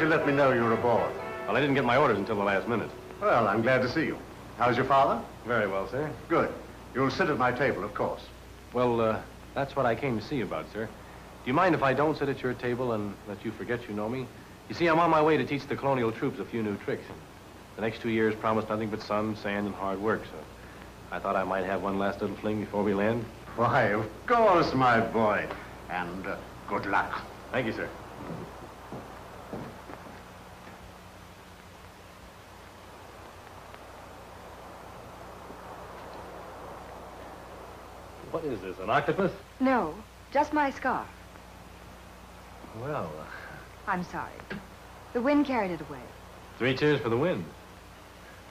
you let me know you were aboard? Well, I didn't get my orders until the last minute. Well, I'm glad to see you. How's your father? Very well, sir. Good. You'll sit at my table, of course. Well, that's what I came to see you about, sir. Do you mind if I don't sit at your table and let you forget you know me? You see, I'm on my way to teach the colonial troops a few new tricks. The next 2 years promise nothing but sun, sand, and hard work, so I thought I might have one last little fling before we land. Why, of course, my boy. And good luck. Thank you, sir. What is this, an octopus? No, just my scarf. Well... I'm sorry. The wind carried it away. 3 cheers for the wind.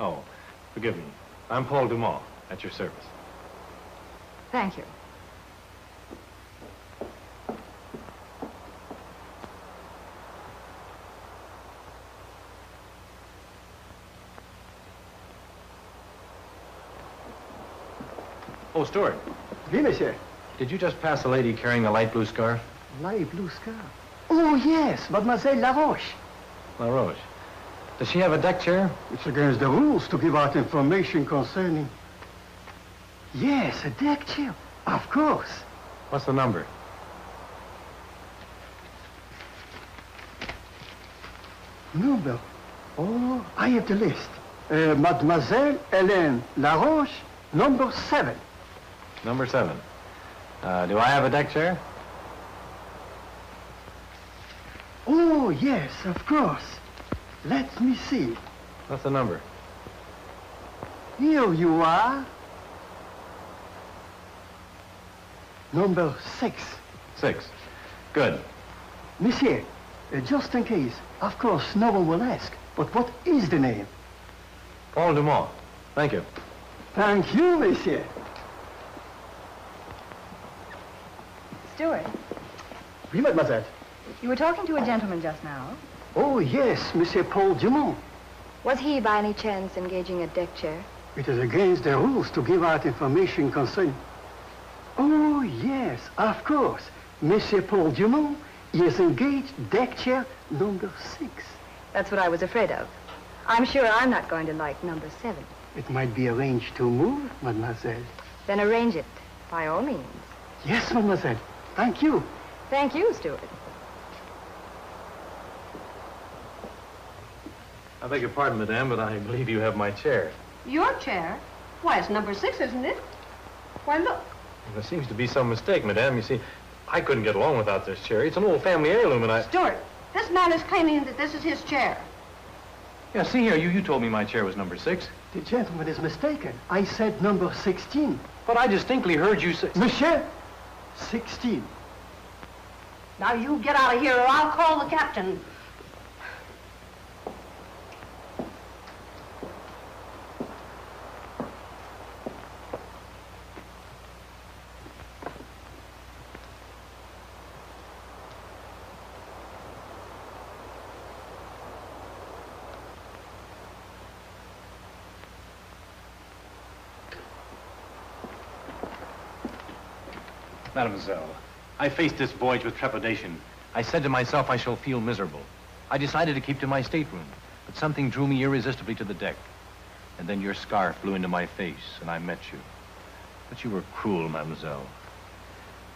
Oh, forgive me. I'm Paul Dumont, at your service. Thank you. Oh, Stuart. Oui, monsieur. Did you just pass a lady carrying a light blue scarf? Light blue scarf? Oh, yes, Mademoiselle Laroche. LaRoche. Does she have a deck chair? It's against the rules to give out information concerning... Yes, a deck chair. Of course. What's the number? Number? Oh, I have the list. Mademoiselle Hélène Laroche, number 7. Number 7. Do I have a deck chair? Oh, yes, of course. Let me see. What's the number? Here you are. Number 6. 6. Good. Monsieur, just in case, of course, no one will ask, but what is the name? Paul Dumont. Thank you. Thank you, monsieur. Stuart, Oui, mademoiselle. you were talking to a gentleman just now. Oh, yes, Monsieur Paul Dumont. Was he, by any chance, engaging a deck chair? It is against the rules to give out information concerning... Oh, yes, of course. Monsieur Paul Dumont is engaged deck chair number 6. That's what I was afraid of. I'm sure I'm not going to like number 7. It might be arranged to move, mademoiselle. Then arrange it, by all means. Yes, mademoiselle. Thank you. Thank you, Stuart. I beg your pardon, madame, but I believe you have my chair. Your chair? Why, it's number 6, isn't it? Why, look. There seems to be some mistake, madame. You see, I couldn't get along without this chair. It's an old family heirloom, and I... Stuart, this man is claiming that this is his chair. Yeah, see here, you told me my chair was number 6. The gentleman is mistaken. I said number 16. But I distinctly heard you say... Monsieur, 16. Now, you get out of here or I'll call the captain. Mademoiselle, I faced this voyage with trepidation. I said to myself I shall feel miserable. I decided to keep to my stateroom, but something drew me irresistibly to the deck. And then your scarf blew into my face, and I met you. But you were cruel, mademoiselle.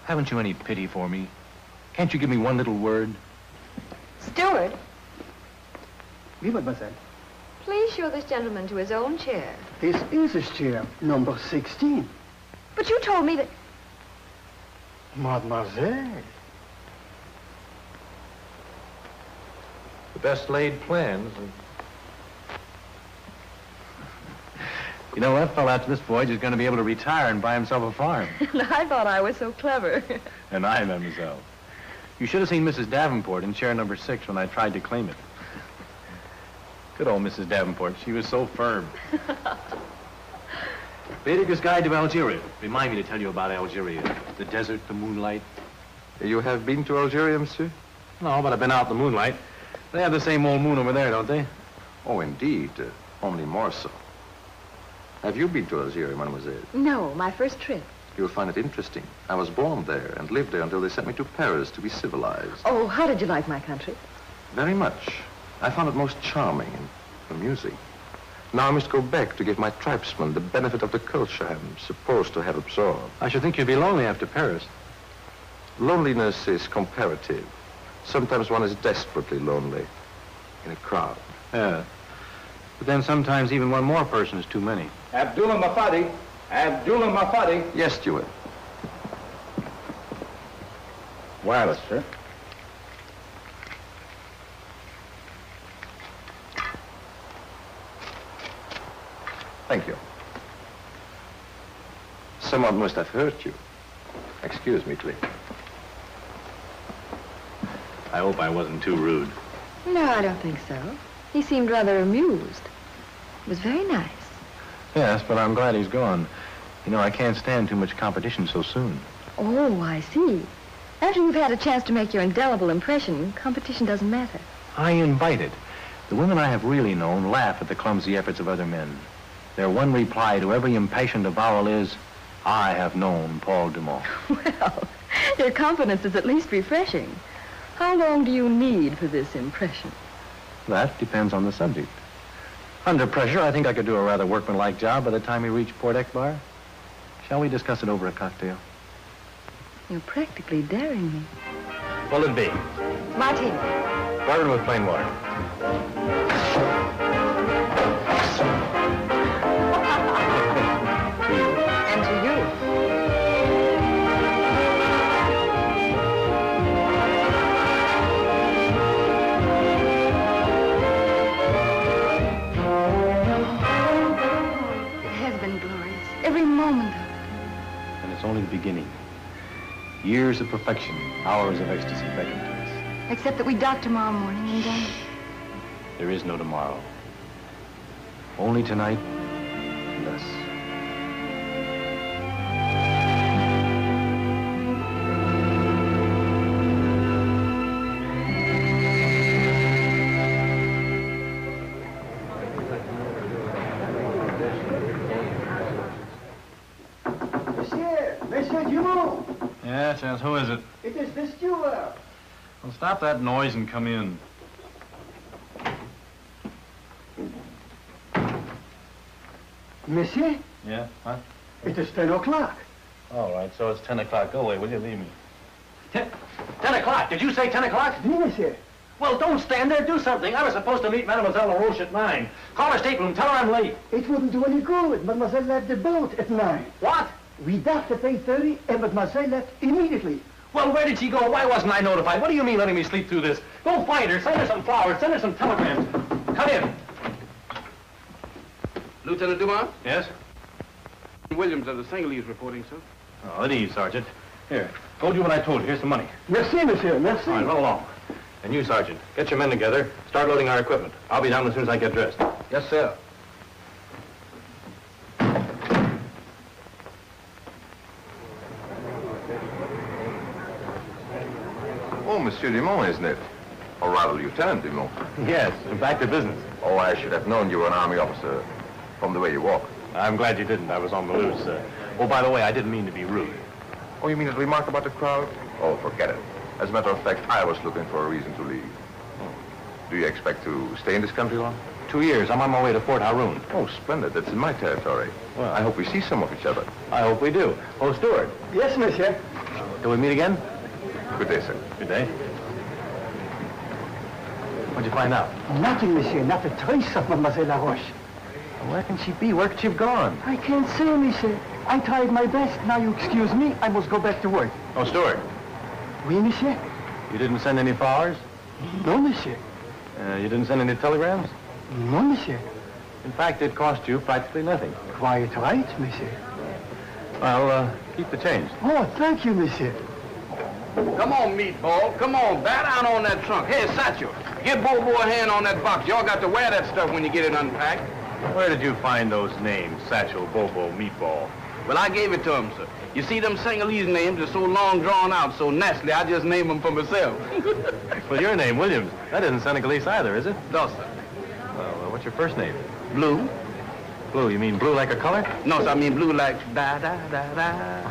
Haven't you any pity for me? Can't you give me one little word? Stuart, Oui, mademoiselle. please show this gentleman to his own chair. This is his chair, number 16. But you told me that... Mademoiselle. The best laid plans. You know, that fellow after this voyage is going to be able to retire and buy himself a farm. I thought I was so clever. And I, mademoiselle. You should have seen Mrs. Davenport in chair number 6 when I tried to claim it. Good old Mrs. Davenport. She was so firm. Baedeker's Guide to Algeria. Remind me to tell you about Algeria. The desert, the moonlight. You have been to Algeria, monsieur? No, but I've been out in the moonlight. They have the same old moon over there, don't they? Oh, indeed. Only more so. Have you been to Algeria, mademoiselle? No, my first trip. You'll find it interesting. I was born there and lived there until they sent me to Paris to be civilized. Oh, how did you like my country? Very much. I found it most charming and amusing. Now I must go back to give my tribesmen the benefit of the culture I'm supposed to have absorbed. I should think you'd be lonely after Paris. Loneliness is comparative. Sometimes one is desperately lonely in a crowd. Yeah. But then sometimes even one more person is too many. Abdullah Mafadi. Abdullah Mafadi. Yes, Stewart. Wireless, sir. Thank you. Someone must have hurt you. Excuse me, please. I hope I wasn't too rude. No, I don't think so. He seemed rather amused. It was very nice. Yes, but I'm glad he's gone. You know, I can't stand too much competition so soon. Oh, I see. After you've had a chance to make your indelible impression, competition doesn't matter. I invite it. The women I have really known laugh at the clumsy efforts of other men. Their one reply to every impassioned avowal is, I have known Paul Dumont. Well, your confidence is at least refreshing. How long do you need for this impression? That depends on the subject. Under pressure, I think I could do a rather workmanlike job by the time we reach Port Ekbar. Shall we discuss it over a cocktail? You're practically daring me. What'll it be? Martini. Bourbon with plain water. And to you. It has been glorious. Every moment of it. And it's only the beginning. Years of perfection, hours of ecstasy beckon to us. Except that we dock tomorrow morning and then... There is no tomorrow. Only tonight and us. Monsieur Dumont! Yes, who is it? It is the steward. Well, stop that noise and come in. Monsieur, Yeah? Huh? it is 10 o'clock. All right, so it's 10 o'clock. Go away, will you? Leave me. 10 o'clock? Did you say 10 o'clock? Oui, monsieur. Well, don't stand there. Do something. I was supposed to meet Mademoiselle LaRoche at 9. Call her stateroom. Tell her I'm late. It wouldn't do any good. Mademoiselle left the boat at 9. What? We docked at 8:30 and Mademoiselle left immediately. Well, where did she go? Why wasn't I notified? What do you mean letting me sleep through this? Go find her. Send her some flowers. Send her some telegrams. Come in. Lieutenant Dumont? Yes? Williams of the Singhalese reporting, sir. Oh, at ease, Sergeant. Here. Told you what I told you. Here's some money. Merci, monsieur. Merci. All right, run along. And you, Sergeant, get your men together. Start loading our equipment. I'll be down as soon as I get dressed. Yes, sir. Oh, Monsieur Dumont, isn't it? Or rather, Lieutenant Dumont. Yes, back to business. Oh, I should have known you were an army officer from the way you walk. I'm glad you didn't. I was on the loose. Oh, by the way, I didn't mean to be rude. Oh, you mean that remark about the crowd? Oh, forget it. As a matter of fact, I was looking for a reason to leave. Do you expect to stay in this country long? 2 years. I'm on my way to Fort Haroun. Oh, splendid. That's in my territory. Well, I hope we see some of each other. I hope we do. Oh, Stewart, Yes, monsieur. till we meet again? Good day, sir. Good day. What'd you find out? Nothing, monsieur. Not a trace of Mademoiselle LaRoche. Where can she be? Where could she have gone? I can't say, monsieur. I tried my best. Now you excuse me. I must go back to work. Oh, Stewart, Oui, monsieur? you didn't send any flowers? No, monsieur. You didn't send any telegrams? No, monsieur. In fact, it cost you practically nothing. Quite right, monsieur. Well, keep the change. Oh, thank you, monsieur. Come on, meatball. Come on, bat down on that trunk. Hey, Satchel, give Bobo a hand on that box. Y'all got to wear that stuff when you get it unpacked. Where did you find those names? Satchel, Bobo, Meatball. Well, I gave it to him, sir. You see, them Singhalese names are so long drawn out, so nastily, I just named them for myself. Well, your name, Williams. That isn't Senegalese either, is it? No, sir. Well, what's your first name? Blue? Blue. You mean blue like a color? No, sir, I mean blue like da-da-da-da.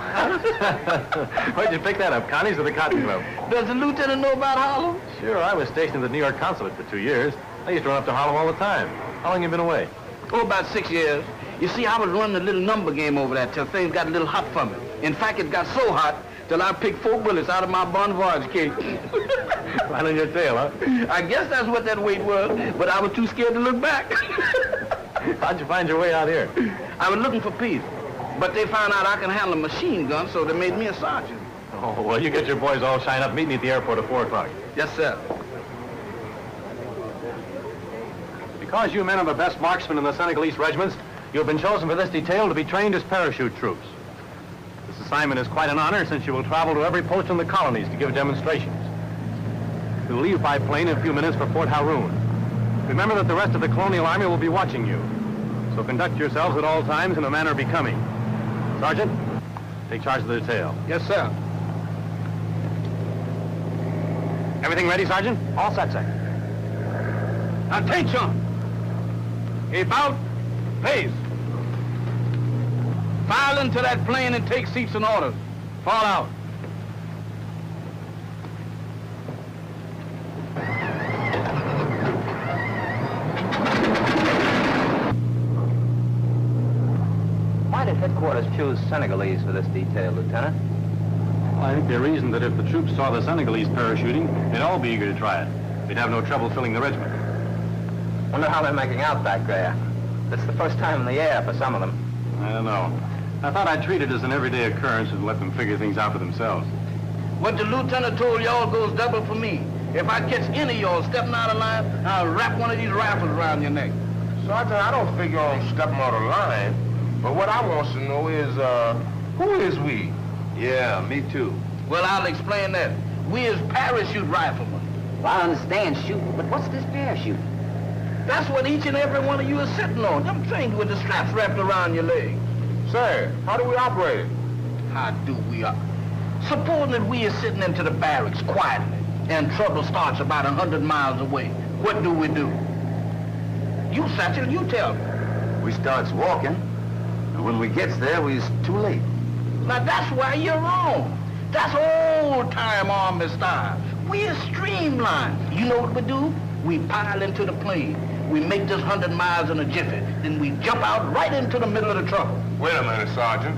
Where'd you pick that up, Connie's or the Cotton Club? Does the lieutenant know about Harlem? Sure, I was stationed at the New York consulate for 2 years. I used to run up to Harlem all the time. How long you been away? Oh, about 6 years. You see, I was running a little number game over there till things got a little hot for me. In fact, it got so hot till I picked 4 bullets out of my Bon Voyage case. Right on your tail, huh? I guess that's what that weight was, but I was too scared to look back. How'd you find your way out here? I was looking for peace, but they found out I can handle a machine gun, so they made me a sergeant. Oh, well, you get your boys all shined up. Meet me at the airport at 4 o'clock. Yes, sir. Because you men are the best marksmen in the Senegalese regiments, you have been chosen for this detail to be trained as parachute troops. This assignment is quite an honor since you will travel to every post in the colonies to give demonstrations. You'll leave by plane in a few minutes for Fort Haroun. Remember that the rest of the colonial army will be watching you. So conduct yourselves at all times in a manner becoming. Sergeant, take charge of the detail. Yes, sir. Everything ready, Sergeant? All set, sir. Attention! About pace. File into that plane and take seats and orders. Fall out. Why did headquarters choose Senegalese for this detail, Lieutenant? Well, I think they reasoned that if the troops saw the Senegalese parachuting, they'd all be eager to try it. They'd have no trouble filling the regiment. Wonder how they're making out back there. It's the first time in the air for some of them. I don't know. I thought I'd treat it as an everyday occurrence and let them figure things out for themselves. What the lieutenant told y'all goes double for me. If I catch any of y'all stepping out of line, I'll wrap one of these rifles around your neck. Sergeant, I don't figure on stepping out of line. But what I want to know is, who is we? Yeah, me too. Well, I'll explain that. We is parachute riflemen. Well, I understand shooting, but what's this parachute? That's what each and every one of you is sitting on. Them things with the straps wrapped around your legs. Sir, how do we operate it? How do we Supposing that we is sitting into the barracks quietly, and trouble starts about 100 miles away. What do we do? You, Satchel, you tell me. We starts walking, and when we gets there, we's too late. Now, that's why you're wrong. That's old-time Army style. We is streamlined. You know what we do? We pile into the plane. We make this 100 miles in a jiffy. Then we jump out right into the middle of the trouble. Wait a minute, Sergeant.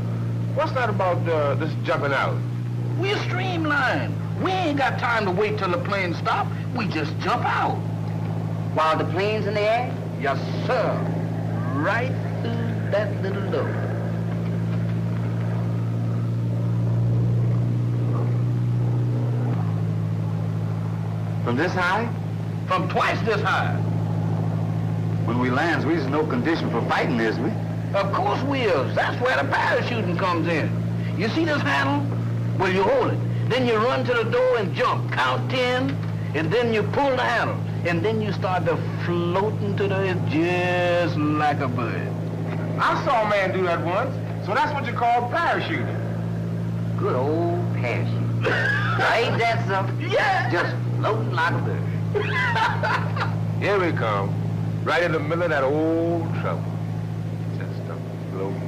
What's that about this jumping out? We're streamlined. We ain't got time to wait till the plane stops. We just jump out. While the plane's in the air? Yes, sir. Right through that little door. From this high? From twice this high. When we lands, we's in no condition for fighting, is we? Of course we is. That's where the parachuting comes in. You see this handle? Well, you hold it. Then you run to the door and jump. Count 10, and then you pull the handle. And then you start to float into the air just like a bird. I saw a man do that once, so that's what you call parachuting. Good old parachute. Ain't that something? Yeah. Just floating like a bird. Here we come, right in the middle of that old trouble. Just a floating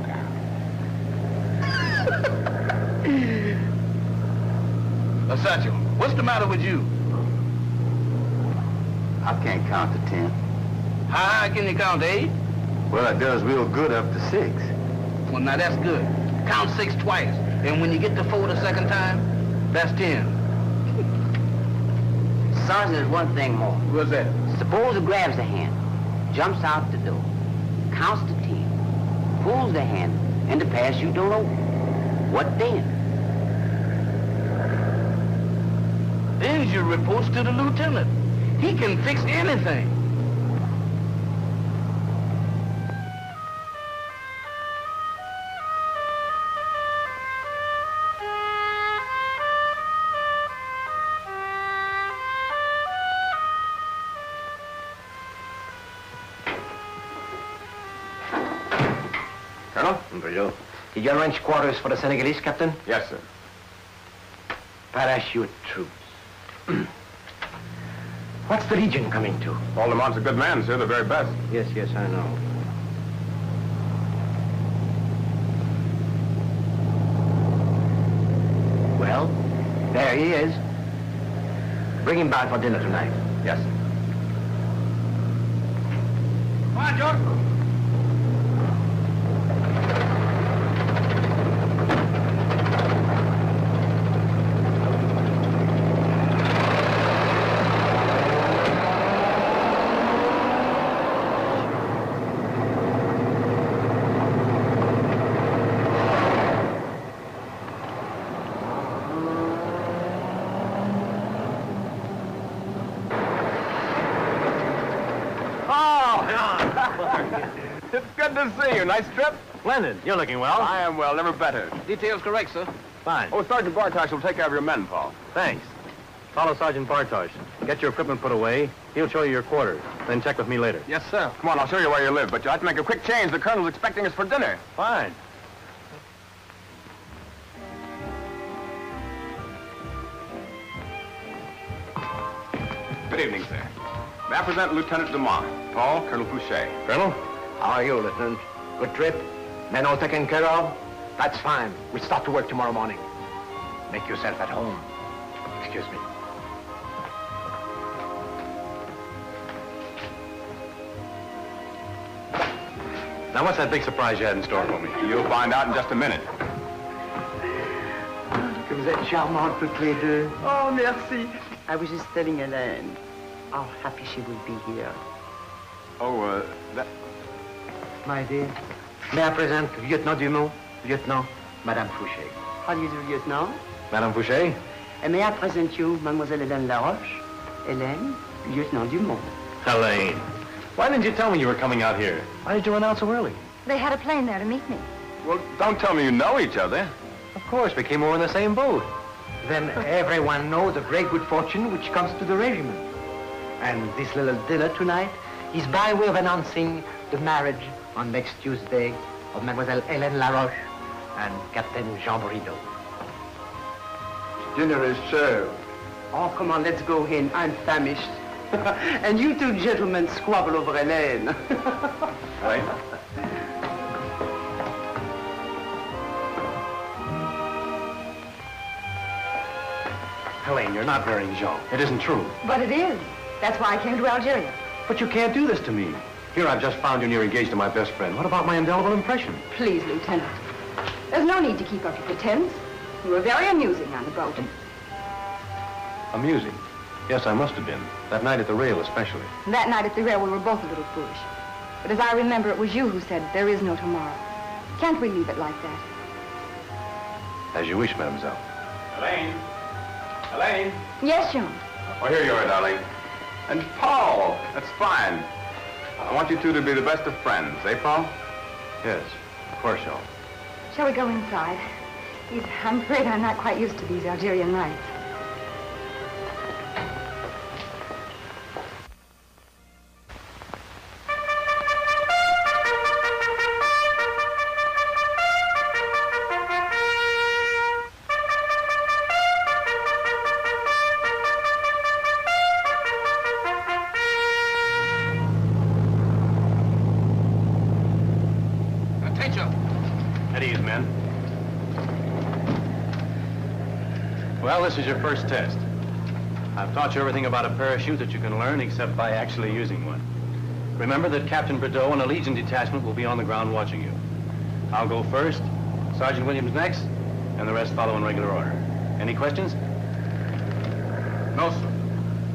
down. Satchel, what's the matter with you? I can't count to 10. How high can you count, 8? Well, it does real good up to 6. Well, now that's good. Count 6 twice. And when you get to 4 the second time, that's 10. Sergeant, there's one thing more. What's that? Suppose it grabs the hand, jumps out the door, counts to 10, pulls the handle, and the parachute don't open. What then? Then you report to the lieutenant. He can fix anything. Colonel? For you. Did you arrange quarters for the Senegalese, Captain? Yes, sir. Parachute troops. What's the Legion coming to? All the Mont's a good man, sir. The very best. Yes, I know. Well, there he is. Bring him by for dinner tonight. Yes, sir. Sergeant. It's good to see you. Nice trip? Splendid. You're looking well. I am well, never better. Details correct, sir. Fine. Oh, Sergeant Bartosh will take care of your men, Paul. Thanks. Follow Sergeant Bartosh. Get your equipment put away. He'll show you your quarters. Then check with me later. Yes, sir. Come on, I'll show you where you live, but you'll have to make a quick change. The Colonel's expecting us for dinner. Fine. Good evening, sir. May I present Lieutenant Dumont, Paul, Colonel Fouché. Colonel? How are you, Lieutenant? Good trip? Men all taken care of? That's fine. We'll start to work tomorrow morning. Make yourself at home. Excuse me. Now, what's that big surprise you had in store for me? You'll find out in just a minute. Que vous êtes charmantes toutes les deux. Oh, merci. I was just telling Hélène how happy she would be here. Oh, that... My dear, may I present Lieutenant Dumont, Lieutenant, Madame Fouché. How do you do, Lieutenant? Madame Fouché? And may I present you Mademoiselle Hélène Laroche? Hélène, Lieutenant Dumont. Helene. Why didn't you tell me you were coming out here? Why did you run out so early? They had a plane there to meet me. Well, don't tell me you know each other. Of course, we came over in the same boat. Then everyone knows the great good fortune which comes to the regiment. And this little dinner tonight is by way of announcing the marriage on next Tuesday of Mademoiselle Hélène Laroche and Captain Jean Brideau. Dinner is served. Oh, come on, let's go in. I'm famished. And you two gentlemen squabble over Hélène. Right? Helene, you're not marrying Jean. It isn't true. But it is. That's why I came to Algeria. But you can't do this to me. Here, I've just found you near engaged to my best friend. What about my indelible impression? Please, Lieutenant. There's no need to keep up your pretense. You were very amusing on the boat. Amusing. Yes, I must have been. That night at the rail, especially. And that night at the rail, we were both a little foolish. But as I remember, it was you who said, there is no tomorrow. Can't we leave it like that? As you wish, mademoiselle. Helene? Helene? Yes, Jean. Oh, here you are, darling. And Paul, that's fine. I want you two to be the best of friends, eh, Paul? Yes, of course, Jean. Shall we go inside? I'm afraid I'm not quite used to these Algerian nights. At ease, men. Well, this is your first test. I've taught you everything about a parachute that you can learn except by actually using one. Remember that Captain Brideau and a Legion detachment will be on the ground watching you. I'll go first, Sergeant Williams next, and the rest follow in regular order. Any questions? No, sir.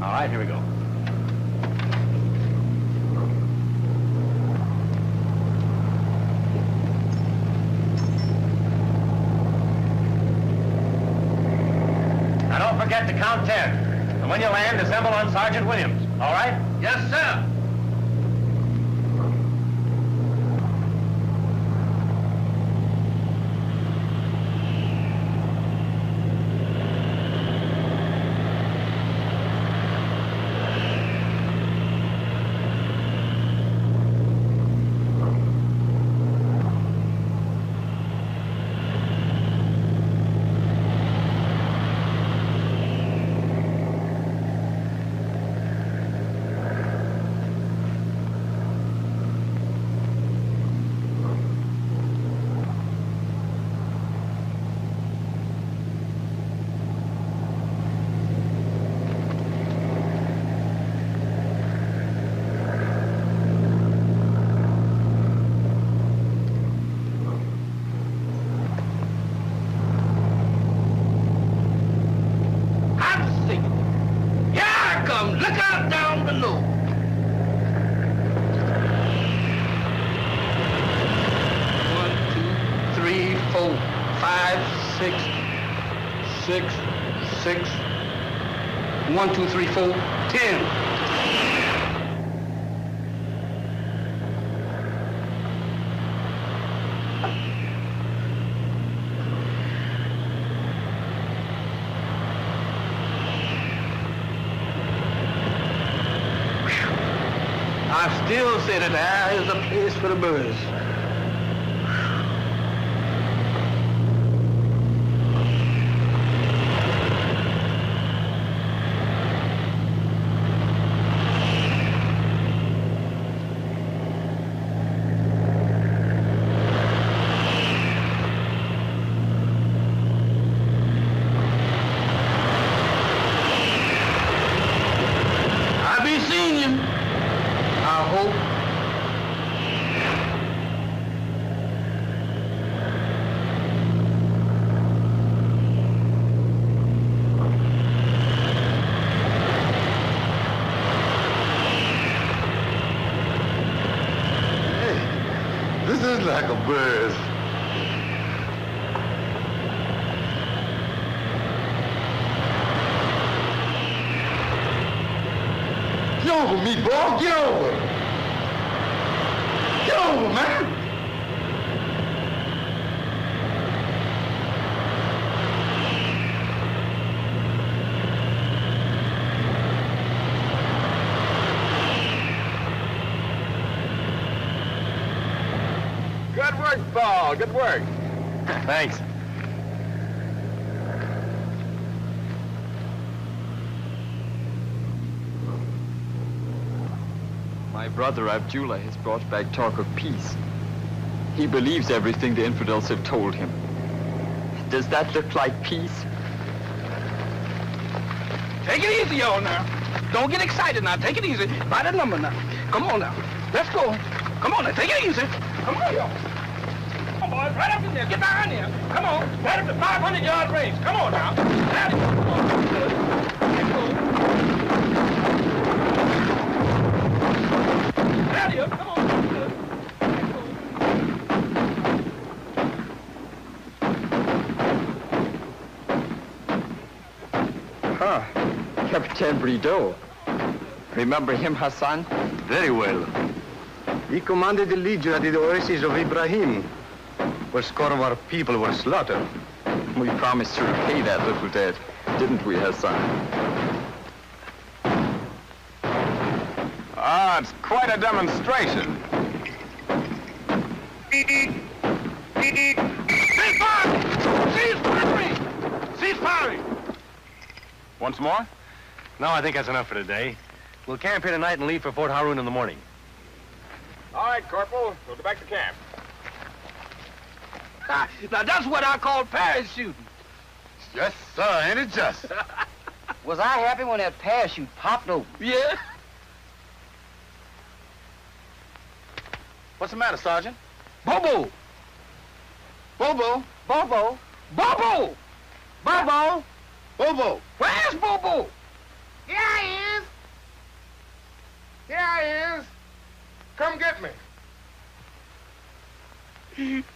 All right, here we go. Now don't forget to count 10. And when you land, assemble on Sergeant Williams. All right? Yes, sir. 4, 5, 6, 6, 6. 1, 2, 3, 4, 10. I still say that there is a place for the birds. I be seeing you. I hope. This is like a bird. Get over, meatball. Get over. Get over, man. Good work, Paul. Good work. Thanks. My brother Abdullah has brought back talk of peace. He believes everything the infidels have told him. Does that look like peace? Take it easy, y'all, now. Don't get excited now. Take it easy. Buy the number now. Come on now. Let's go. Come on now. Take it easy. Come on, y'all. Come on, boys. Right up in there. Get behind there. Come on. Right up to 500-yard range. Come on now. There you go. Come on. Good. Let's go. There you go. Come on. Good. Huh. Captain Brideau. Remember him, Hassan? Very well. He commanded the legion at the oasis of Ibrahim, where score of our people were slaughtered. We promised to repay that little debt, didn't we, Hassan? Ah, it's quite a demonstration. Cease firing! Cease firing! Cease firing! Once more? No, I think that's enough for today. We'll camp here tonight and leave for Fort Haroun in the morning. All right, Corporal. We'll go back to camp. Now, that's what I call parachuting. Yes, sir. Ain't it just? Was I happy when that parachute popped open? Yeah? What's the matter, Sergeant? Bobo! Bobo! Bobo! Bobo! Bobo! Bobo! Where's Bobo? Here he is! Here he is! Come get me.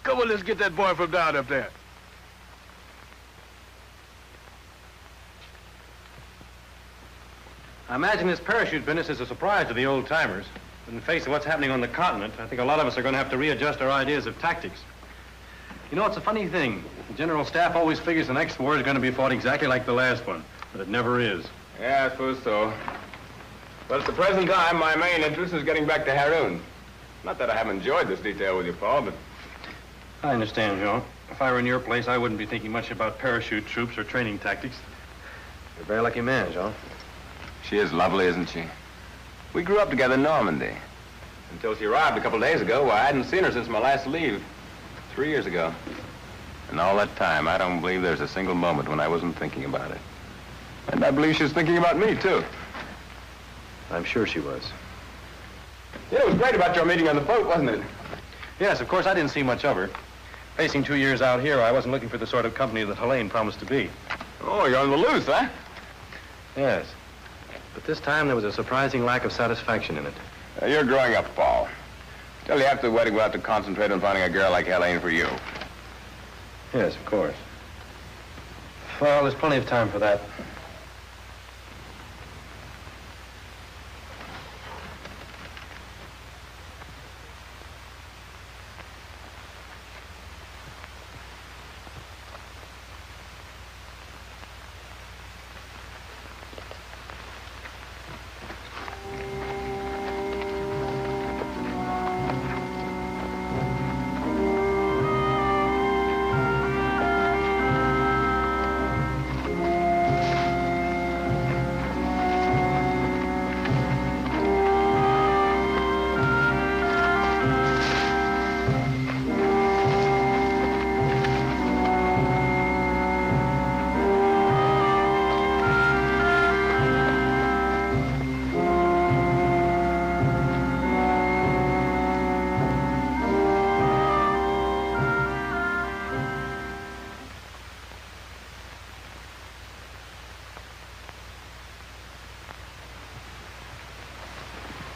Come on, let's get that boy from down up there. I imagine this parachute business is a surprise to the old-timers. But in the face of what's happening on the continent, I think a lot of us are going to have to readjust our ideas of tactics. You know, it's a funny thing. The General Staff always figures the next war is going to be fought exactly like the last one, but it never is. Yeah, I suppose so. But at the present time, my main interest is getting back to Haroun. Not that I haven't enjoyed this detail with you, Paul, but... I understand, Jean. If I were in your place, I wouldn't be thinking much about parachute troops or training tactics. You're a very lucky man, Jean. She is lovely, isn't she? We grew up together in Normandy. Until she arrived a couple of days ago, why, I hadn't seen her since my last leave. 3 years ago. And all that time, I don't believe there's a single moment when I wasn't thinking about it. And I believe she's thinking about me, too. I'm sure she was. Yeah, it was great about your meeting on the boat, wasn't it? Yes, of course, I didn't see much of her. Facing 2 years out here, I wasn't looking for the sort of company that Helene promised to be. Oh, you're on the loose, huh? Yes. But this time, there was a surprising lack of satisfaction in it. You're growing up, Paul. Till you have to wait to go out to concentrate on finding a girl like Helene for you. Yes, of course. Well, there's plenty of time for that.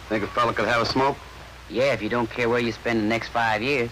Think a fella could have a smoke? Yeah, if you don't care where you spend the next 5 years.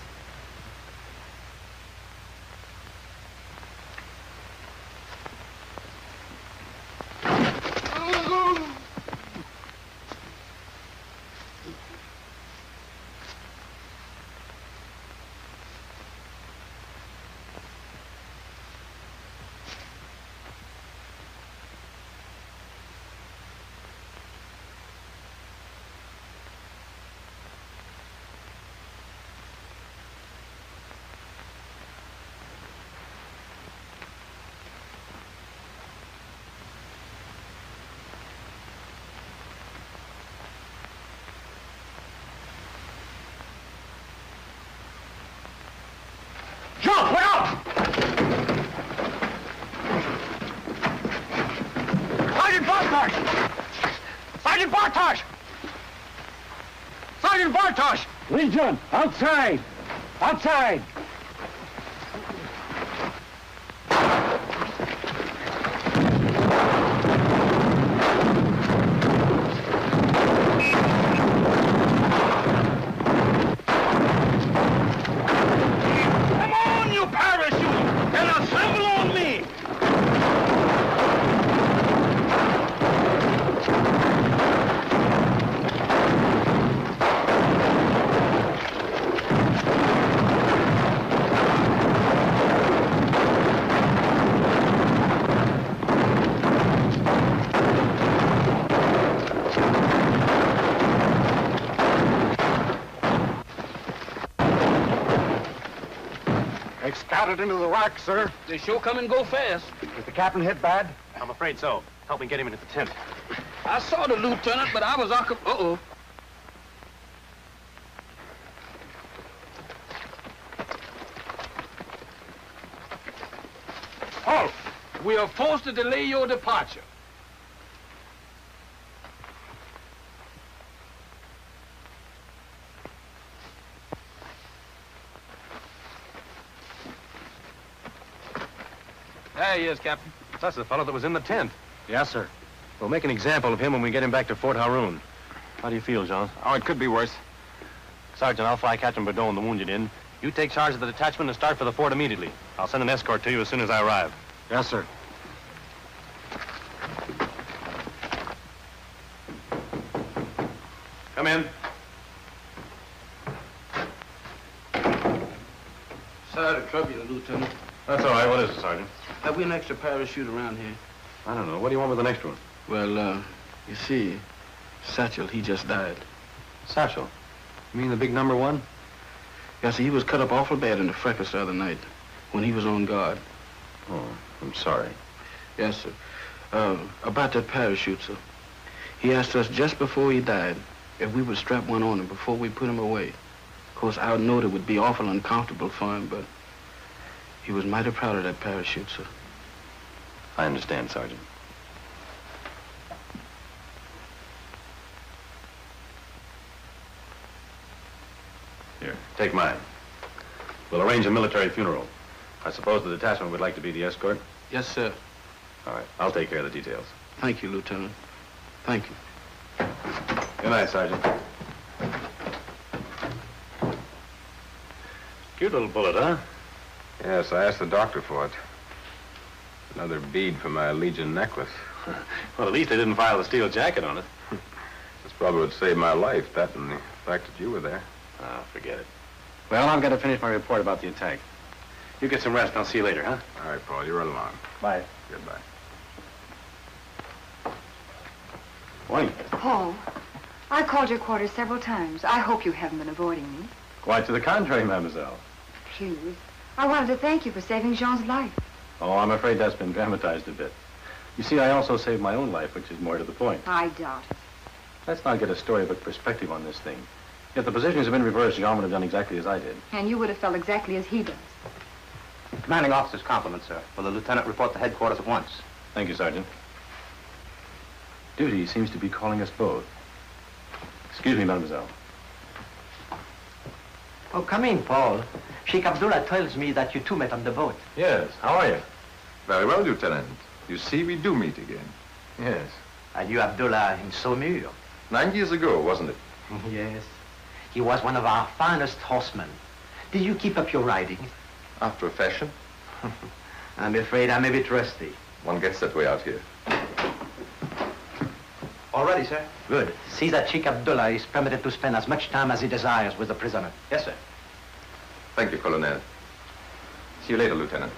Jump! Look out! Sergeant Bartosh! Sergeant Bartosh! Sergeant Bartosh! Legion, outside! Outside! They scattered into the rack, sir. They sure come and go fast. Is the captain hit bad? I'm afraid so. Help me get him into the tent. I saw the lieutenant, but I was occupied. Uh-oh. Halt! We are forced to delay your departure. There he is, Captain. That's the fellow that was in the tent. Yes, sir. We'll make an example of him when we get him back to Fort Haroun. How do you feel, Jean? Oh, it could be worse. Sergeant, I'll fly Captain Baudot and the wounded in. You take charge of the detachment and start for the fort immediately. I'll send an escort to you as soon as I arrive. Yes, sir. Come in. Sorry to trouble you, Lieutenant. That's all right. What is it, Sergeant? Have we an extra parachute around here? I don't know. What do you want with the next one? Well, you see, Satchel, he just died. Satchel? You mean the big number one? Yes, he was cut up awful bad in the fracas the other night when he was on guard. Oh, I'm sorry. Yes, sir. About that parachute, sir. He asked us just before he died if we would strap one on him before we put him away. Of course, I know it would be awful uncomfortable for him, but he was mighty proud of that parachute, sir. I understand, Sergeant. Here, take mine. We'll arrange a military funeral. I suppose the detachment would like to be the escort? Yes, sir. All right, I'll take care of the details. Thank you, Lieutenant. Thank you. Good night, Sergeant. Cute little bullet, huh? Yes, I asked the doctor for it. Another bead for my Legion necklace. Well, at least they didn't file the steel jacket on it. This probably would save my life, that and the fact that you were there. Oh, forget it. Well, I've got to finish my report about the attack. You get some rest, and I'll see you later, huh? All right, Paul, you run along. Bye. Goodbye. Morning. Paul, I called your quarters several times. I hope you haven't been avoiding me. Quite to the contrary, mademoiselle. Please. I wanted to thank you for saving Jean's life. Oh, I'm afraid that's been dramatized a bit. You see, I also saved my own life, which is more to the point. I doubt it. Let's not get a storybook perspective on this thing. If the positions had been reversed, Jean would have done exactly as I did. And you would have felt exactly as he does. Commanding officer's compliments, sir. Will the lieutenant report to headquarters at once? Thank you, Sergeant. Duty seems to be calling us both. Excuse me, mademoiselle. Oh, come in, Paul. Sheikh Abdullah tells me that you two met on the boat. Yes, how are you? Very well, Lieutenant. You see, we do meet again. Yes. I knew Abdullah in Saumur. 9 years ago, wasn't it? Yes. He was one of our finest horsemen. Did you keep up your riding? After a fashion. I'm afraid I'm a bit rusty. One gets that way out here. All ready, sir. Good. See that Sheikh Abdullah is permitted to spend as much time as he desires with the prisoner. Yes, sir. Thank you, Colonel. See you later, Lieutenant.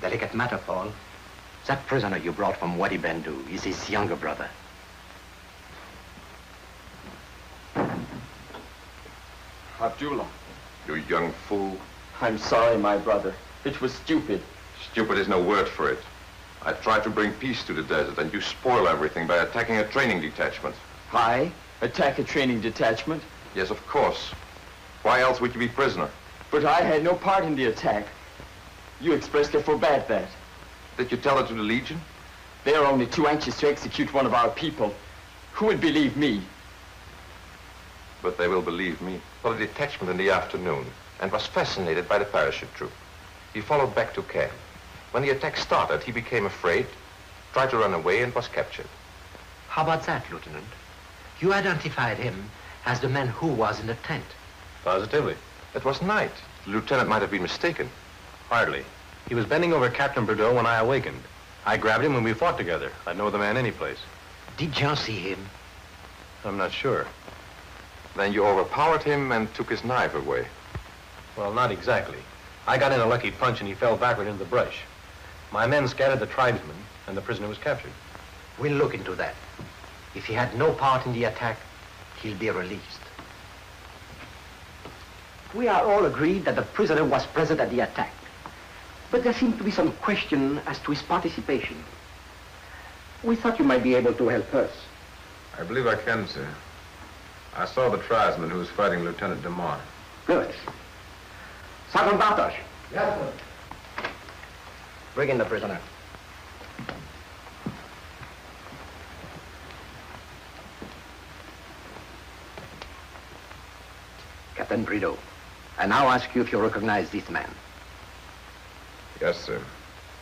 Delicate matter, Paul. That prisoner you brought from Wadi Bendu is his younger brother. Abdullah. You young fool. I'm sorry, my brother. It was stupid. Stupid is no word for it. I tried to bring peace to the desert, and you spoil everything by attacking a training detachment. I? Attack a training detachment? Yes, of course. Why else would you be prisoner? But I had no part in the attack. You expressly forbade that. Did you tell it to the Legion? They are only too anxious to execute one of our people. Who would believe me? But they will believe me. For a detachment in the afternoon, and was fascinated by the parachute troop. He followed back to camp. When the attack started, he became afraid, tried to run away, and was captured. How about that, Lieutenant? You identified him as the man who was in the tent. Positively. It was night. The lieutenant might have been mistaken. Hardly. He was bending over Captain Bordeaux when I awakened. I grabbed him when we fought together. I'd know the man any place. Did Jean see him? I'm not sure. Then you overpowered him and took his knife away. Well, not exactly. I got in a lucky punch and he fell backward into the brush. My men scattered the tribesmen and the prisoner was captured. We'll look into that. If he had no part in the attack, he'll be released. We are all agreed that the prisoner was present at the attack. But there seems to be some question as to his participation. We thought you might be able to help us. I believe I can, sir. I saw the tribesman who was fighting Lieutenant DeMar. Good. Sergeant Bartosz. Yes, sir. Bring in the prisoner. Captain Brideau, I now ask you if you recognize this man. Yes, sir.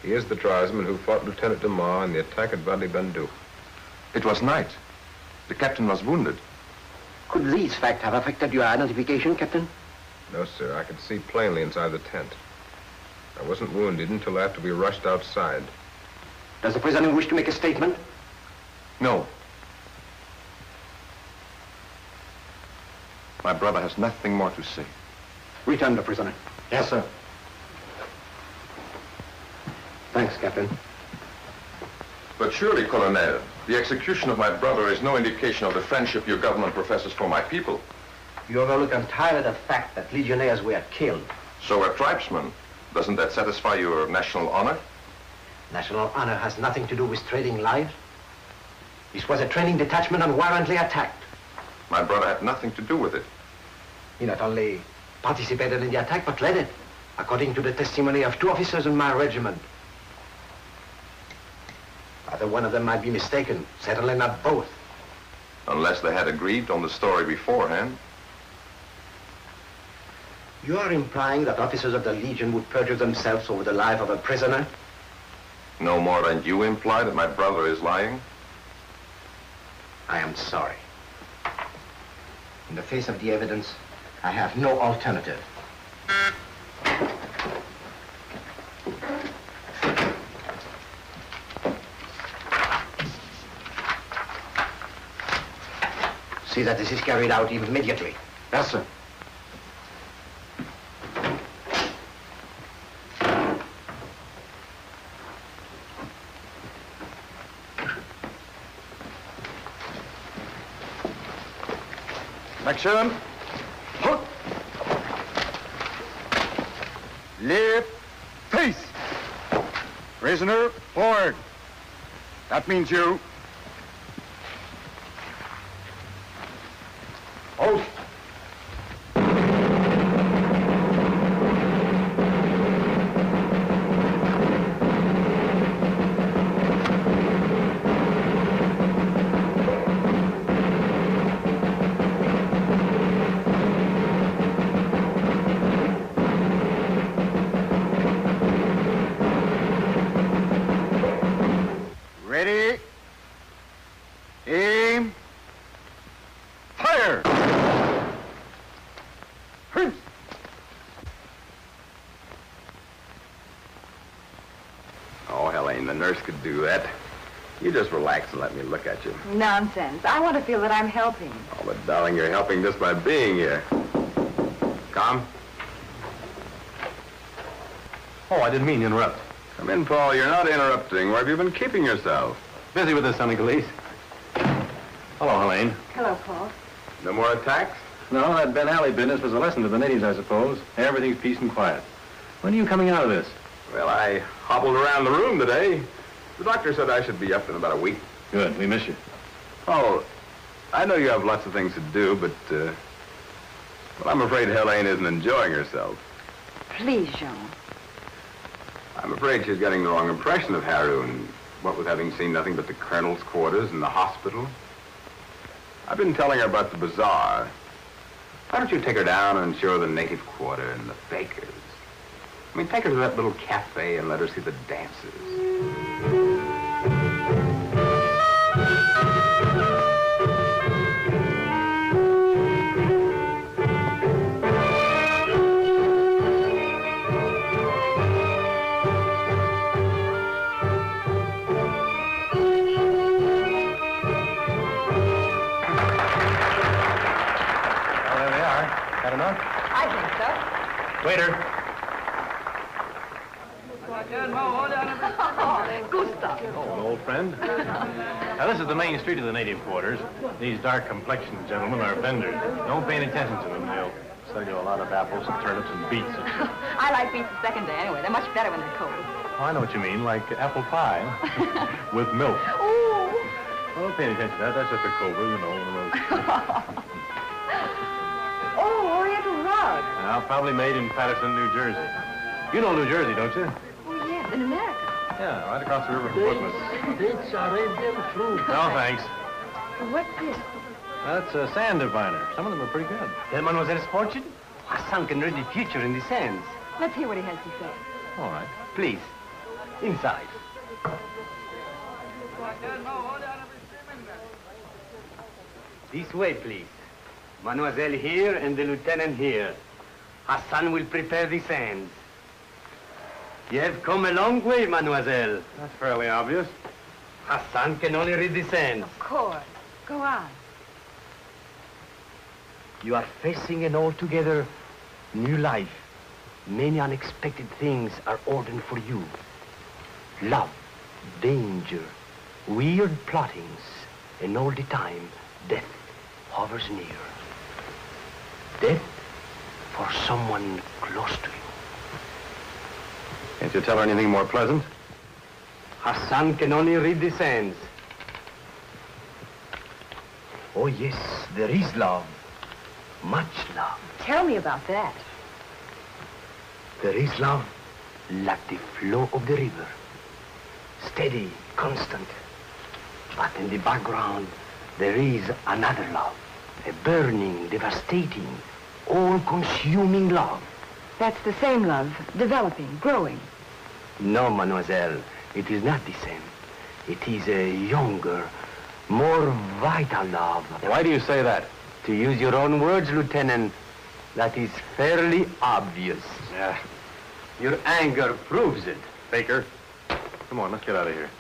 He is the tribesman who fought Lieutenant DeMar in the attack at Wadi Bendu. It was night. The captain was wounded. Could these facts have affected your identification, Captain? No, sir. I could see plainly inside the tent. I wasn't wounded until after we rushed outside. Does the prisoner wish to make a statement? No. My brother has nothing more to say. Return the prisoner. Yes, sir. Thanks, Captain. But surely, Colonel, the execution of my brother is no indication of the friendship your government professes for my people. You overlook entirely the fact that legionnaires were killed. So were tribesmen. Doesn't that satisfy your national honor? National honor has nothing to do with trading lives. This was a training detachment unwarrantedly attacked. My brother had nothing to do with it. He not only participated in the attack, but led it, according to the testimony of 2 officers in my regiment. Either one of them might be mistaken, certainly not both. Unless they had agreed on the story beforehand. You are implying that officers of the Legion would perjure themselves over the life of a prisoner? No more than you imply that my brother is lying? I am sorry. In the face of the evidence, I have no alternative. See that this is carried out immediately. Yes, sir. Action. Hook. Left. Face. Prisoner, forward. That means you. Oath. Ready? Aim. Fire! Oh, Helene, the nurse could do that. You just relax and let me look at you. Nonsense. I want to feel that I'm helping. Oh, but darling, you're helping just by being here. Come. Oh, I didn't mean to interrupt. Come in, Paul. You're not interrupting. Where have you been keeping yourself? Busy with this, Sonny Calise. Hello, Helene. Hello, Paul. No more attacks? No, that Ben Alley business was a lesson to the natives, I suppose. Everything's peace and quiet. When are you coming out of this? Well, I hobbled around the room today. The doctor said I should be up in about a week. Good. We miss you. Oh, I know you have lots of things to do, but, well, I'm afraid Helene isn't enjoying herself. Please, Jean. I'm afraid she's getting the wrong impression of Haroun, what with having seen nothing but the colonel's quarters and the hospital. I've been telling her about the bazaar. Why don't you take her down and show her the native quarter and the bakers? I mean, take her to that little cafe and let her see the dances. Had enough? I think so. Waiter. Gustav. Oh, an old friend. Now, this is the main street of the native quarters. These dark-complexioned gentlemen are vendors. Don't pay any attention to them. They'll sell you a lot of apples and turnips and beets. I like beets the second day anyway. They're much better when they're cold. Oh, I know what you mean, like apple pie with milk. Ooh. Oh, don't pay any attention to that. That's just a cobra, you know, one of those. Oh, Oriental rug. Now, probably made in Patterson, New Jersey. You know New Jersey, don't you? Oh, yes, in America. Yeah, right across the river from Brooklyn. Dates are Indian fruit. No, thanks. What's this? That's a sand diviner. Some of them are pretty good. Mademoiselle's fortune? Hassan can read the future in the sands. Let's hear what he has to say. All right. Please, inside. This way, please. Mademoiselle here and the lieutenant here. Hassan will prepare the sands. You have come a long way, mademoiselle. That's fairly obvious. Hassan can only read the sands. Of course. Go on. You are facing an altogether new life. Many unexpected things are ordained for you. Love, danger, weird plottings, and all the time, death hovers near. Death for someone close to you. Can't you tell her anything more pleasant? Hassan can only read the sands. Oh, yes, there is love. Much love. Tell me about that. There is love like the flow of the river. Steady, constant. But in the background, there is another love. A burning, devastating, all-consuming love. That's the same love, developing, growing. No, mademoiselle, it is not the same. It is a younger, more vital love. Why do you say that? To use your own words, Lieutenant, that is fairly obvious. Yeah. Your anger proves it. Baker, come on, let's get out of here.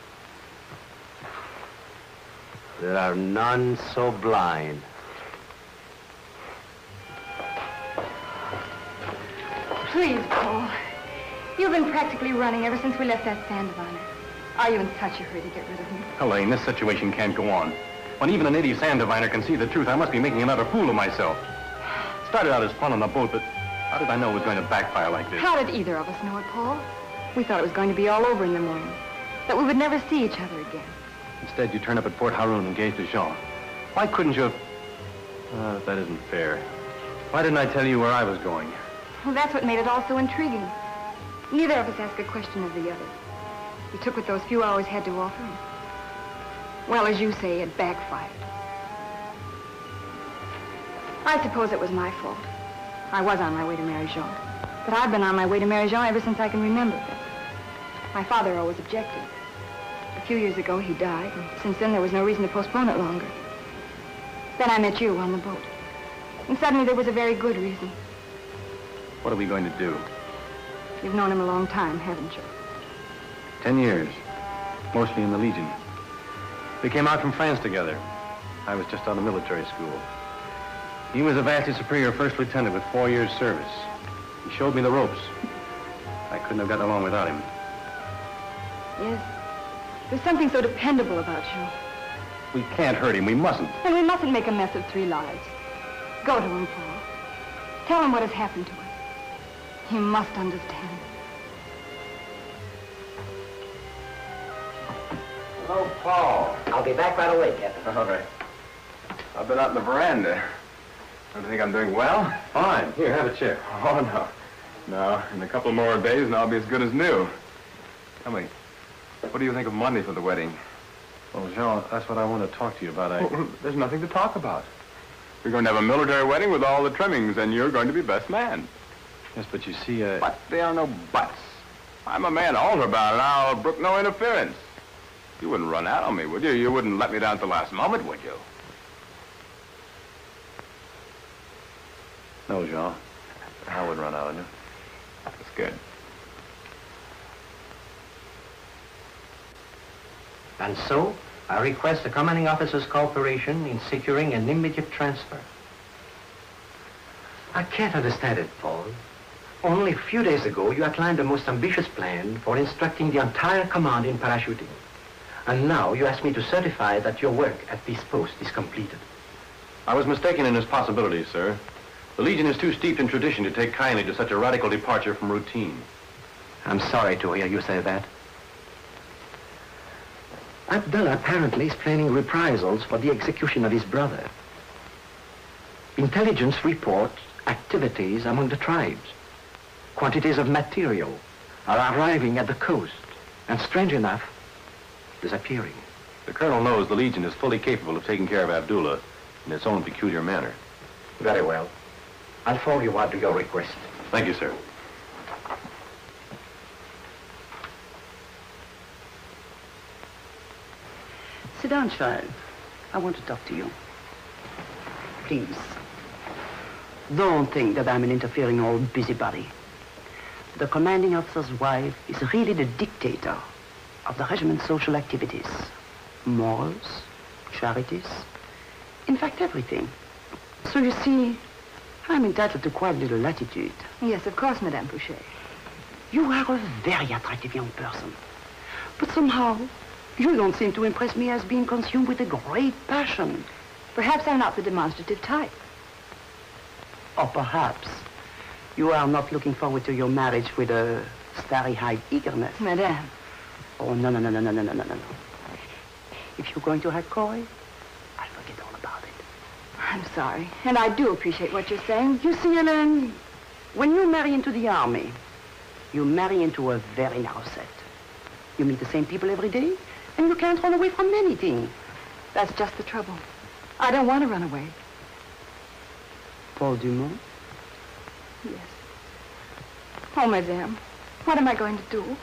There are none so blind. Please, Paul. You've been practically running ever since we left that stand of honor. Are you in such a hurry to get rid of me? Elaine, this situation can't go on. When even a native sand diviner can see the truth, I must be making another fool of myself. It started out as fun on the boat, but how did I know it was going to backfire like this? How did either of us know it, Paul? We thought it was going to be all over in the morning. That we would never see each other again. Instead, you turned up at Port Haroun engaged to Jean. Why couldn't you have... that isn't fair. Why didn't I tell you where I was going? Well, that's what made it all so intriguing. Neither of us asked a question of the other. We took what those few hours had to offer. Well, as you say, it backfired. I suppose it was my fault. I was on my way to marry Jean. But I've been on my way to marry Jean ever since I can remember. My father always objected. A few years ago, he died, and since then, there was no reason to postpone it longer. Then I met you on the boat. And suddenly, there was a very good reason. What are we going to do? You've known him a long time, haven't you? 10 years. Mostly in the Legion. We came out from France together. I was just out of military school. He was a vastly superior first lieutenant with 4 years' service. He showed me the ropes. I couldn't have gotten along without him. Yes. There's something so dependable about you. We can't hurt him. We mustn't. And we mustn't make a mess of 3 lives. Go to him, Paul. Tell him what has happened to us. He must understand. Hello, Paul. I'll be back right away, Captain. All right. I've been out in the veranda. Don't you think I'm doing well? Fine. Here, have a chair. Oh, no. No, in a couple more days and I'll be as good as new. Tell me, what do you think of Monday for the wedding? Well, Jean, that's what I want to talk to you about. Oh, there's nothing to talk about. We're going to have a military wedding with all the trimmings, and you're going to be best man. Yes, but you see, But there are no buts. I'm a man older about it, and I'll brook no interference. You wouldn't run out on me, would you? You wouldn't let me down at the last moment, would you? No, Jean. I wouldn't run out on you. That's good. And so, I request the commanding officer's cooperation in securing an immediate transfer. I can't understand it, Paul. Only a few days ago, you outlined the most ambitious plan for instructing the entire command in parachuting. And now you ask me to certify that your work at this post is completed. I was mistaken in his possibilities, sir. The Legion is too steeped in tradition to take kindly to such a radical departure from routine. I'm sorry to hear you say that. Abdullah apparently is planning reprisals for the execution of his brother. Intelligence reports activities among the tribes. Quantities of material are arriving at the coast, and strange enough, disappearing. The Colonel knows the Legion is fully capable of taking care of Abdullah in its own peculiar manner. Very well. I'll forward you out to your request. Thank you, sir. Sit down, child. I want to talk to you. Please. Don't think that I'm an interfering old busybody. The commanding officer's wife is really the dictator of the regiment's social activities. Morals, charities, in fact, everything. So you see, I'm entitled to quite a little latitude. Yes, of course, Madame Boucher. You are a very attractive young person. But somehow, you don't seem to impress me as being consumed with a great passion. Perhaps I'm not the demonstrative type. Or perhaps you are not looking forward to your marriage with a starry-eyed eagerness. Madame. Oh, no. If you're going to have coy, I'll forget all about it. I'm sorry, and I do appreciate what you're saying. You see, Hélène, when you marry into the army, you marry into a very narrow set. You meet the same people every day, and you can't run away from anything. That's just the trouble. I don't want to run away. Paul Dumont? Yes. Oh, Madame, what am I going to do?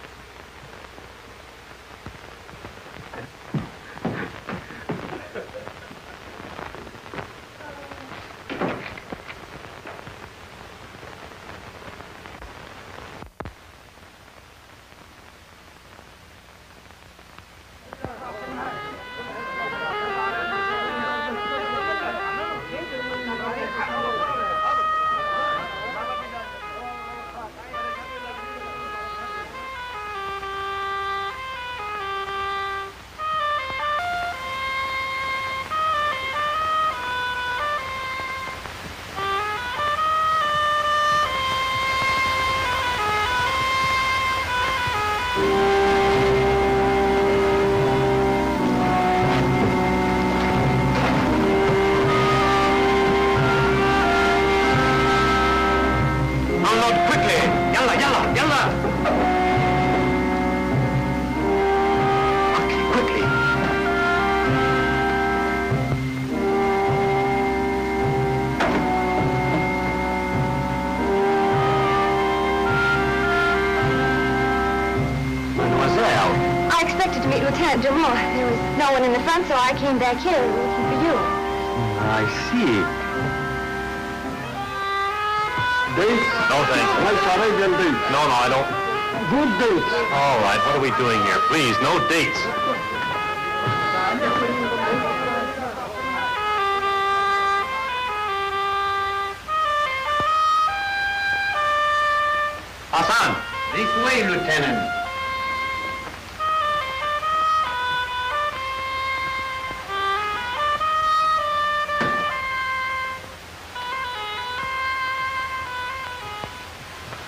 meet Lieutenant Jamal. There was no one in the front, so I came back here looking for you. I see. Dates? No, thanks. Nice Arabian dates. No, I don't. Good dates. All right, what are we doing here? Please, no dates. Hassan! This way, Lieutenant.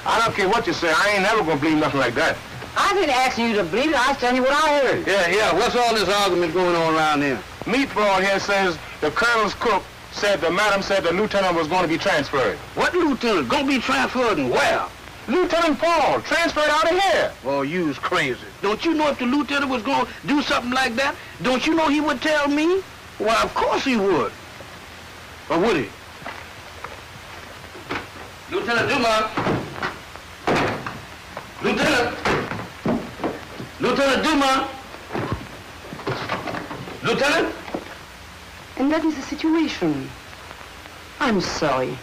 I don't care what you say. I ain't never gonna believe nothing like that. I didn't ask you to believe it. I was telling you what I heard. Yeah. What's all this argument going on around here? Meatball here says the colonel's cook said the madam said the lieutenant was going to be transferred. What lieutenant? Gonna be transferred and where? Lieutenant Paul, transferred out of here. Oh, you's crazy. Don't you know if the lieutenant was gonna do something like that? Don't you know he would tell me? Why, of course he would. Or would he? Lieutenant Dumas. Lieutenant Dumas. Lieutenant? And that is the situation. I'm sorry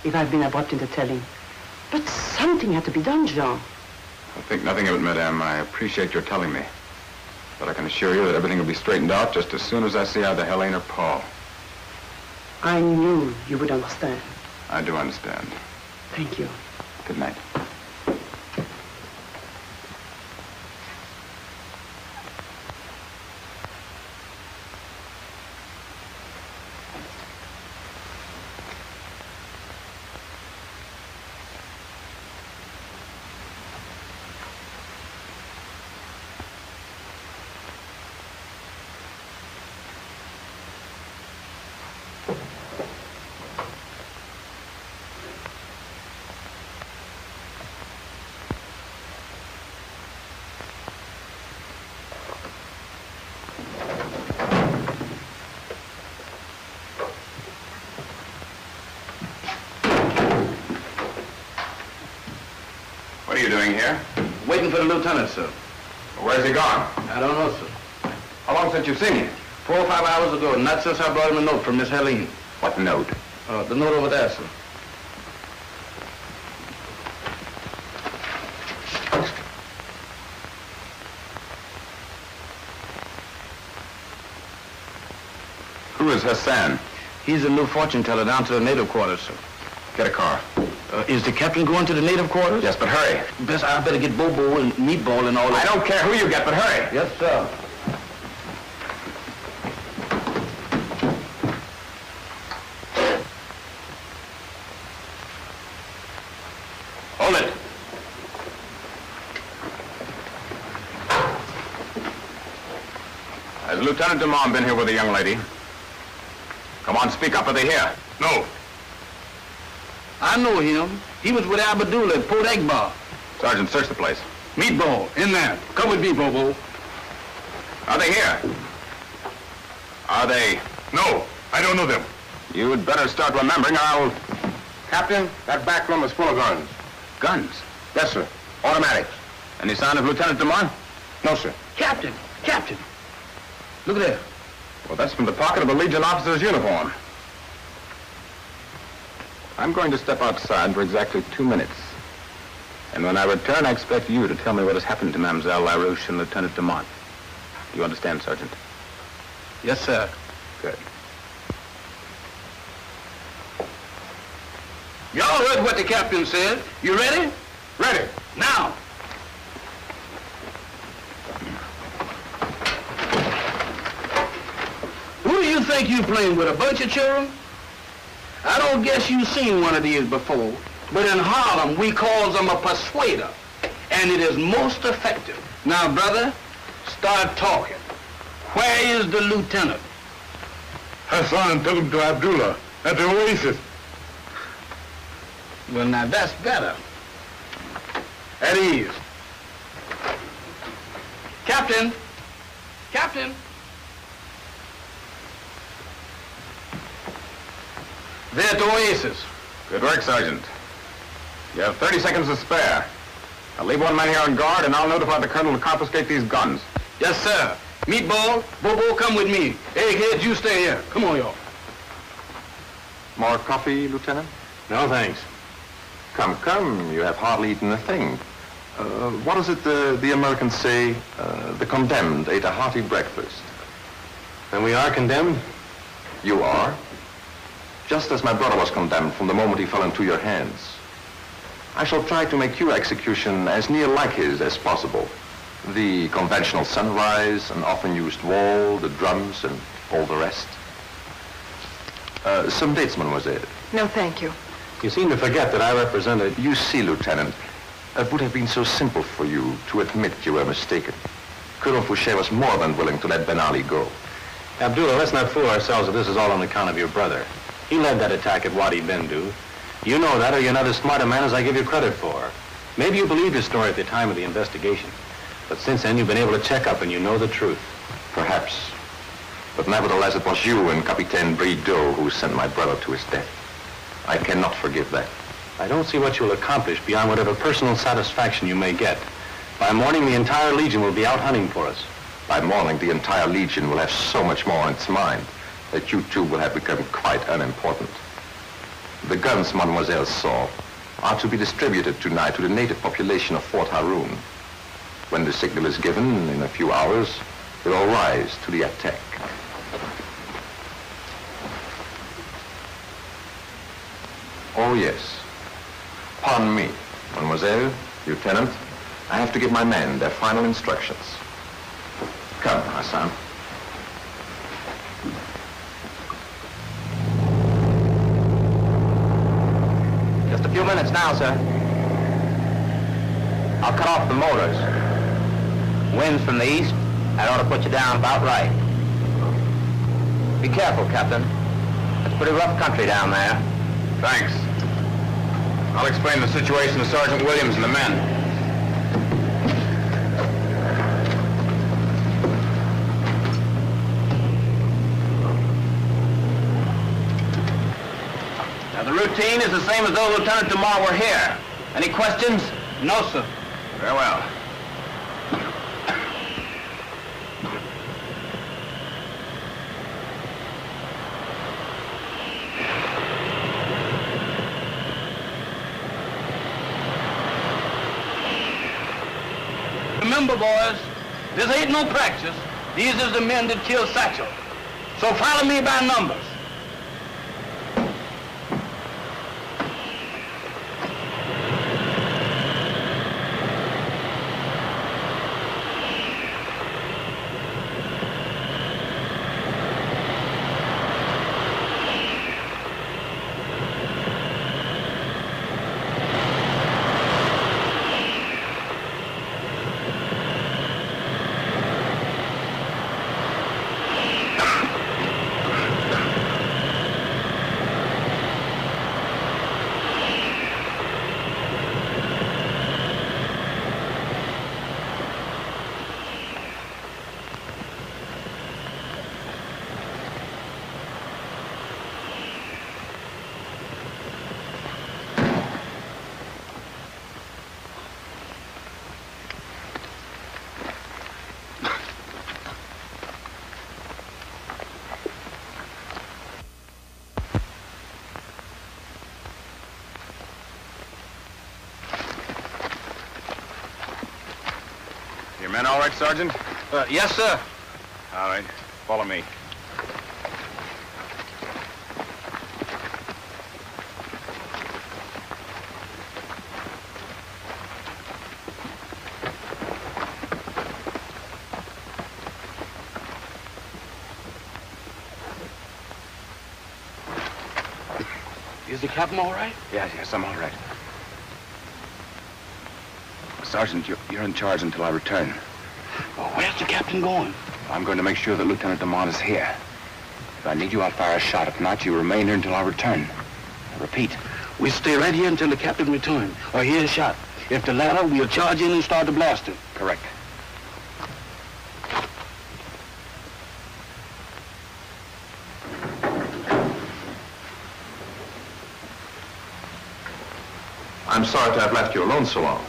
if I've been abrupt in the telling. But something had to be done, Jean. I think nothing of it, madame. I appreciate your telling me. But I can assure you that everything will be straightened out just as soon as I see either Helene or Paul. I knew you would understand. I do understand. Thank you. Good night. What are you doing here? Waiting for the lieutenant, sir. Where's he gone? I don't know, sir. How long since you've seen him? 4 or 5 hours ago, and not since I brought him a note from Miss Helene. What note? The note over there, sir. Who is Hassan? He's a new fortune teller down to the native quarters, sir. Get a car. Is the captain going to the native quarters? Yes, but hurry. I better get Bobo and Meatball and all that. I don't care who you get, but hurry. Yes, sir. Hold it. Has Lieutenant Dumont been here with a young lady? Come on, speak up. Are they here? No. I know him. He was with Abdullah at Port Egg Bar. Sergeant, search the place. Meatball, in there. Come with me, Bobo. Are they here? Are they? No, I don't know them. You'd better start remembering or I'll... Captain, that back room is full of guns. Guns? Yes, sir. Automatics. Any sign of Lieutenant Dumont? No, sir. Captain! Look there. Well, that's from the pocket of a Legion officer's uniform. I'm going to step outside for exactly 2 minutes. And when I return, I expect you to tell me what has happened to Mademoiselle LaRouche and Lieutenant Dumont. Do you understand, Sergeant? Yes, sir. Good. Y'all heard what the captain said. You ready? Ready. Now. Who do you think you playing with, a bunch of children? I don't guess you've seen one of these before, but in Harlem, we call them a persuader, and it is most effective. Now, brother, start talking. Where is the lieutenant? Hassan took him to Abdullah at the Oasis. Well, now, that's better. At ease. Captain! They're at the Oasis. Good work, Sergeant. You have 30 seconds to spare. I'll leave one man here on guard, and I'll notify the colonel to confiscate these guns. Yes, sir. Meatball, Bobo, come with me. Egghead, you stay here. Come on, y'all. More coffee, Lieutenant? No, thanks. Come, come. You have hardly eaten a thing. What is it the Americans say? The condemned ate a hearty breakfast. Then we are condemned? You are? Just as my brother was condemned from the moment he fell into your hands. I shall try to make your execution as near like his as possible. The conventional sunrise, an often used wall, the drums, and all the rest. Some dates, mademoiselle. No, thank you. You seem to forget that I represented... You see, Lieutenant, it would have been so simple for you to admit you were mistaken. Colonel Fouché was more than willing to let Ben Ali go. Abdullah, let's not fool ourselves that this is all on account of your brother. He led that attack at Wadi Bendu. You know that, or you're not as smart a man as I give you credit for. Maybe you believed his story at the time of the investigation. But since then, you've been able to check up and you know the truth. Perhaps. But nevertheless, it was you and Capitaine Brideau who sent my brother to his death. I cannot forgive that. I don't see what you'll accomplish beyond whatever personal satisfaction you may get. By morning, the entire Legion will be out hunting for us. By morning, the entire Legion will have so much more on its mind that you two will have become quite unimportant. The guns Mademoiselle saw are to be distributed tonight to the native population of Fort Haroun. When the signal is given in a few hours, they will rise to the attack. Oh, yes. Pardon me, Mademoiselle, Lieutenant. I have to give my men their final instructions. Come, Hassan. Just a few minutes now, sir. I'll cut off the motors. Wind's from the east. That ought to put you down about right. Be careful, Captain. It's pretty rough country down there. Thanks. I'll explain the situation to Sergeant Williams and the men. Now, the routine is the same as though Lieutenant DeMar were here. Any questions? No, sir. Very well. Remember, boys, this ain't no practice. These is the men that killed Satchel. So follow me by numbers. Your men all right, Sergeant? Yes, sir. All right. Follow me. Is the captain all right? Yes, I'm all right. Sergeant, you're in charge until I return. Well, where's the captain going? I'm going to make sure that Lieutenant DeMont is here. If I need you, I'll fire a shot. If not, you remain here until I return. I repeat. We stay right here until the captain returns, or hear a shot. If the latter, we'll charge in and start the blasting. Correct. I'm sorry to have left you alone so long.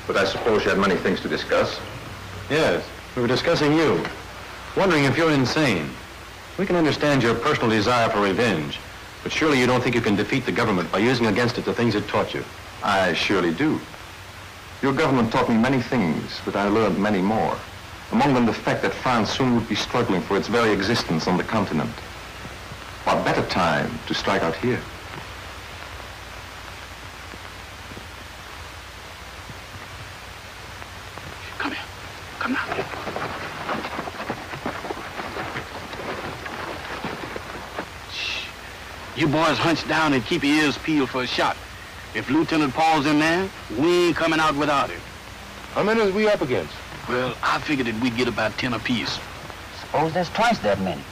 But I suppose you had many things to discuss. Yes. We were discussing you, wondering if you're insane. We can understand your personal desire for revenge, but surely you don't think you can defeat the government by using against it the things it taught you. I surely do. Your government taught me many things, but I learned many more. Among them the fact that France soon would be struggling for its very existence on the continent. What better time to strike out here? Come here. Come now. Shh. You boys hunch down and keep your ears peeled for a shot. If Lieutenant Paul's in there, we ain't coming out without him. How many is we up against? Well, I figured that we'd get about 10 apiece. Suppose there's twice that many.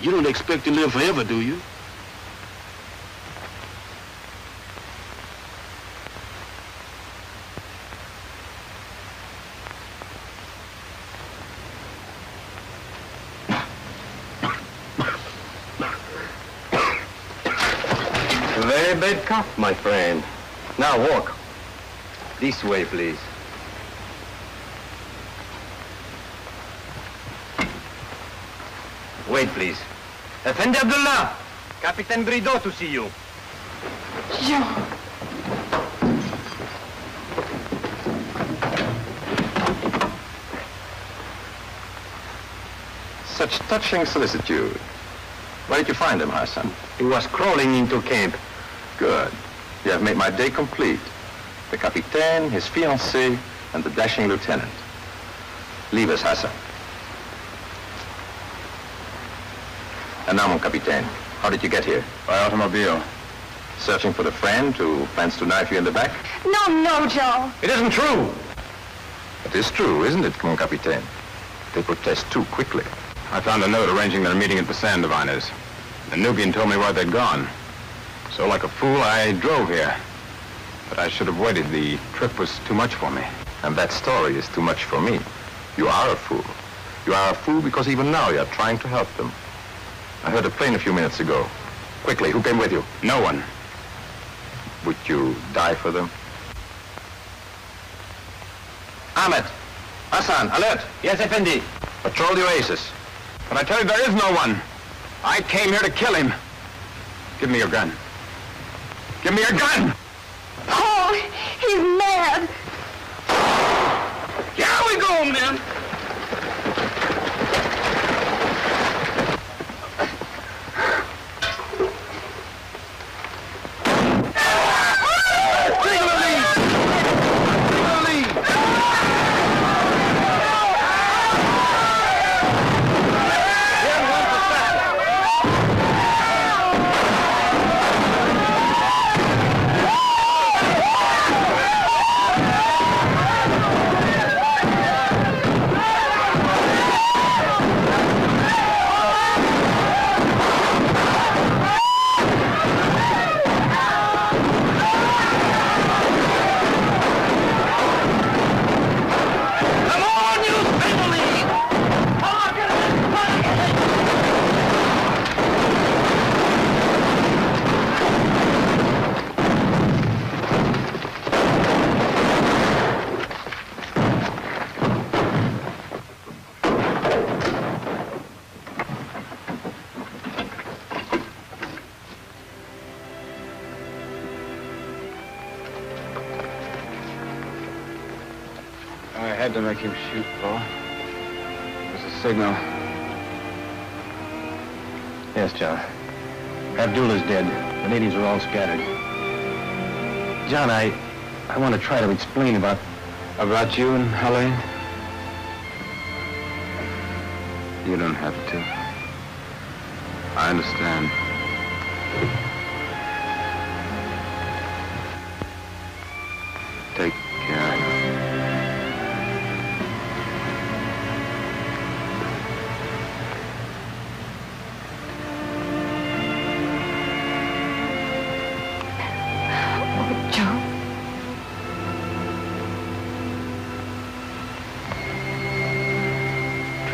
You don't expect to live forever, do you? Very bad cough, my friend. Now walk. This way, please. Wait, please. Effendi Abdullah, Captain Brideau to see you. Jean. Such touching solicitude. Where did you find him, Hassan? He was crawling into camp. Good. You have made my day complete. The Capitaine, his fiancée, and the dashing lieutenant. Leave us, Hassan. And now, mon Capitaine, how did you get here? By automobile. Searching for the friend who plans to knife you in the back? No, Joe. It isn't true. It is true, isn't it, mon Capitaine? They protest too quickly. I found a note arranging their meeting at the Sand Diviners. The Nubian told me where they'd gone. So like a fool, I drove here. But I should have waited. The trip was too much for me. And that story is too much for me. You are a fool. You are a fool because even now you are trying to help them. I heard a plane a few minutes ago. Quickly, who came with you? No one. Would you die for them? Ahmed! Hassan, alert! Yes, Effendi. Patrol the oasis. But I tell you, there is no one. I came here to kill him. Give me your gun. Give me your gun! Paul, he's mad. Here we go, man. I had to make him shoot, Paul. It was a signal. Yes, John. Abdullah's dead. The natives are all scattered. John, I want to try to explain about you and Helene? You don't have to. I understand. Take care.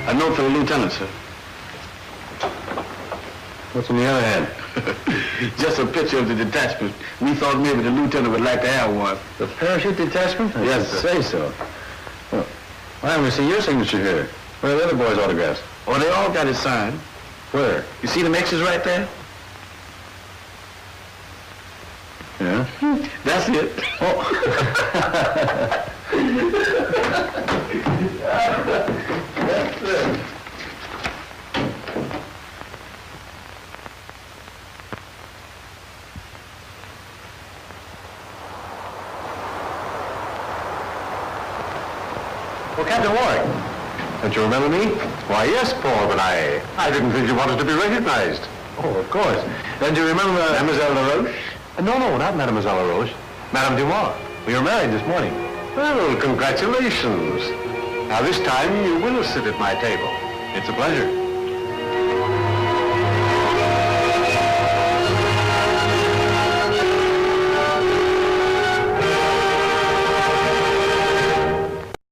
A note for the lieutenant, sir. What's in the other hand? Just a picture of the detachment. We thought maybe the lieutenant would like to have one. The parachute detachment? Yes, sir. Say so. Well, I haven't seen your signature here. Where are the other boys' autographs? Oh, they all got it signed. Where? You see the X's right there? Yeah? That's it. Oh. That's it. Well, Captain Warwick, don't you remember me? Why, yes, Paul, but I didn't think you wanted to be recognized. Oh, of course. Don't you remember Mademoiselle LaRoche? No, not Mademoiselle LaRoche. Madame Dumas. We were married this morning. Well, congratulations. Now, this time you will sit at my table. It's a pleasure.